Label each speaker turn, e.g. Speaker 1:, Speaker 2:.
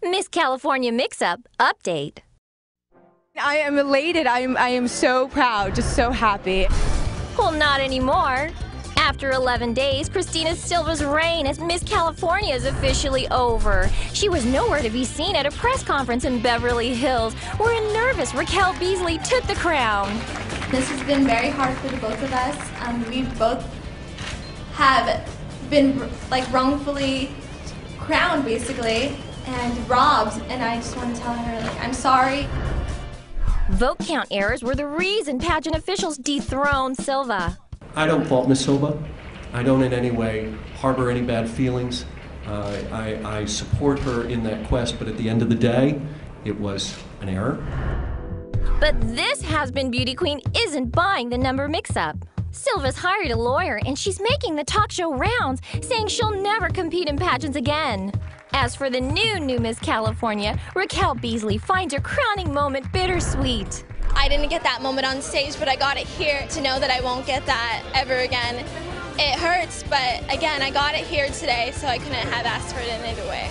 Speaker 1: Miss California Mix-Up Update.
Speaker 2: I am elated. I am so proud, just so happy.
Speaker 1: Well, not anymore. After 11 days, Christina Silva's reign as Miss California is officially over. She was nowhere to be seen at a press conference in Beverly Hills, where a nervous Raquel Beasley took the crown.
Speaker 3: This has been very hard for the both of us. We both have been wrongfully crowned, basically, and robbed. And I just want to tell her, I'm sorry.
Speaker 1: Vote count errors were the reason pageant officials dethroned Silva.
Speaker 4: I don't fault Miss Silva. I don't in any way harbor any bad feelings. I support her in that quest, but at the end of the day, it was an error.
Speaker 1: But this has-been beauty queen isn't buying the number mix-up. Silva's hired a lawyer, and she's making the talk show rounds, saying she'll never compete in pageants again. As for the new Miss California, Raquel Beasley finds her crowning moment bittersweet.
Speaker 5: I didn't get that moment on stage, but I got it here to know that I won't get that ever again. It hurts, but again, I got it here today, so I couldn't have asked for it in either way.